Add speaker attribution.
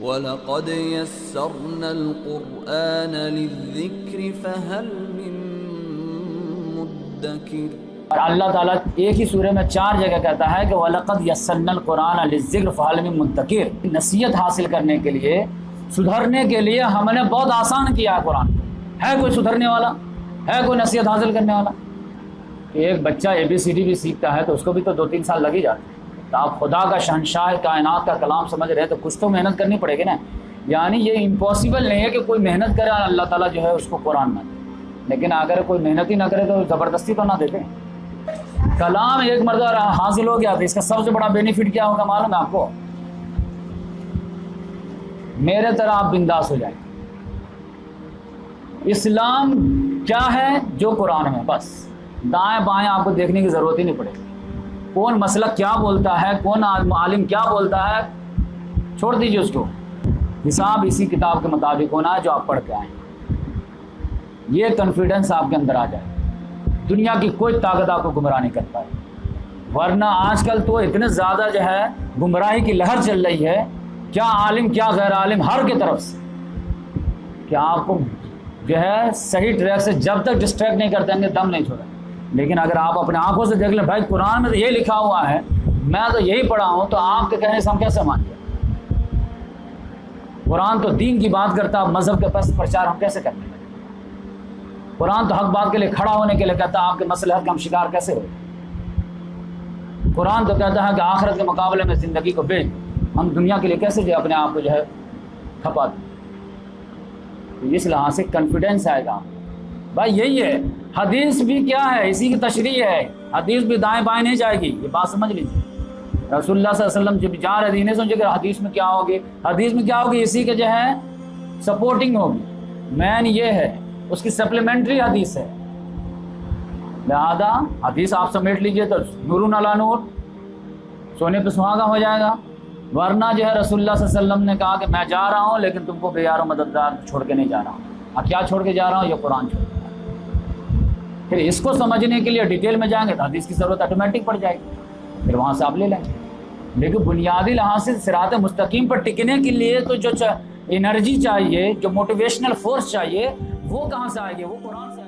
Speaker 1: وَلَقَدْ يَسَّرْنَا الْقُرْآنَ لِلذِّكْرِ فَهَلْ مِن مُّدَّكِرٍ۔
Speaker 2: اور اللہ تعالیٰ ایک ہی سورہ میں 4 جگہ کہتا ہے کہ وَلَقَدْ يَسَّرْنَا الْقُرْآنَ لِلذِّكْرِ فَهَلْ مِن مُّدَّكِرٍ۔ نصیحت حاصل کرنے کے لیے، سدھرنے کے لیے ہم نے بہت آسان کیا ہے قرآن۔ ہے کوئی سدھرنے والا؟ ہے کوئی نصیحت حاصل کرنے والا؟ ایک بچہ ABCD بھی سیکھتا ہے تو اس کو بھی تو 2-3 سال لگ ہی جاتے ہیں۔ تو آپ خدا کا شہنشاہ کائنات کا کلام سمجھ رہے ہیں تو کچھ تو محنت کرنی پڑے گی نا۔ یعنی یہ امپاسبل نہیں ہے کہ کوئی محنت کرے اور اللہ تعالیٰ جو ہے اس کو قرآن نہ دے، لیکن اگر کوئی محنت ہی نہ کرے تو زبردستی تو نہ دیتے۔ کلام ایک مرتبہ حاصل ہو گیا تو اس کا سب سے بڑا بینیفٹ کیا ہوگا معلوم ہے آپ کو؟ میرے طرح آپ بنداس ہو جائیں۔ اسلام کیا ہے؟ جو قرآن میں، بس دائیں بائیں آپ کو دیکھنے کی ضرورت ہی نہیں پڑے گی۔ کون مسلک کیا بولتا ہے، کون عالم کیا بولتا ہے، چھوڑ دیجیے اس کو۔ حساب اسی کتاب کے مطابق ہونا ہے جو آپ پڑھ کے آئیں۔ یہ کانفیڈنس آپ کے اندر آ جائے، دنیا کی کوئی طاقت آپ کو گمراہ نہیں کر پائے۔ ورنہ آج کل تو اتنے زیادہ جو ہے گمراہی کی لہر چل رہی ہے، کیا عالم کیا غیر عالم ہر کی طرف سے، کہ آپ کو جو ہے صحیح ٹریک سے جب تک ڈسٹریکٹ نہیں کرتے ہیں دم نہیں چھوڑیں۔ لیکن اگر آپ اپنے آنکھوں سے دیکھ لیں بھائی قرآن میں تو یہ لکھا ہوا ہے، میں تو یہی پڑھا ہوں، تو آپ کے کہنے سے ہم کیسے مان لیں؟ قرآن تو دین کی بات کرتا، مذہب کے پرچار ہم کیسے کرتے ہیں؟ قرآن تو حق بات کے لیے کھڑا ہونے کے لیے کہتا ہے، آپ کے مسئلے حق کا ہم شکار کیسے ہوئے؟ قرآن تو کہتا ہے کہ آخرت کے مقابلے میں زندگی کو بیچ، ہم دنیا کے لیے کیسے جو اپنے آپ کو جو ہے کھپا دیں؟ تو اس لحاظ سے کانفیڈنس آئے گا بھائی۔ یہی ہے حدیث بھی کیا ہے، اسی کی تشریح ہے۔ حدیث بھی دائیں بائیں نہیں جائے گی، یہ بات سمجھ لیجیے۔ رسول اللہ صلی اللہ علیہ وسلم جب جا رہے دین سمجھے کہ حدیث میں کیا ہوگی، حدیث میں کیا ہوگی، اسی کے جو ہے سپورٹنگ ہوگی، مین یہ ہے، اس کی سپلیمنٹری حدیث ہے۔ لہذا حدیث آپ سمیٹ لیجئے تو نور علی نور، سونے پہ سہاگا ہو جائے گا۔ ورنہ جو ہے رسول اللہ صلی اللہ علیہ وسلم نے کہا کہ میں جا رہا ہوں لیکن تم کو بے یار و مددگار چھوڑ کے نہیں جا رہا ہوں۔ اب کیا چھوڑ کے جا رہا ہوں؟ یہ قرآن چھوڑ کے جا رہا ہوں۔ پھر اس کو سمجھنے کے لیے ڈیٹیل میں جائیں گے تو حدیث کی ضرورت آٹومیٹک پڑ جائے گی، پھر وہاں سے آپ لے لیں گے۔ لیکن بنیادی لحاظ سے صراط مستقیم پر ٹکنے کے لیے تو جو انرجی چاہیے، جو موٹیویشنل فورس چاہیے، وہ کہاں سے آئے گی؟ وہ قرآن سے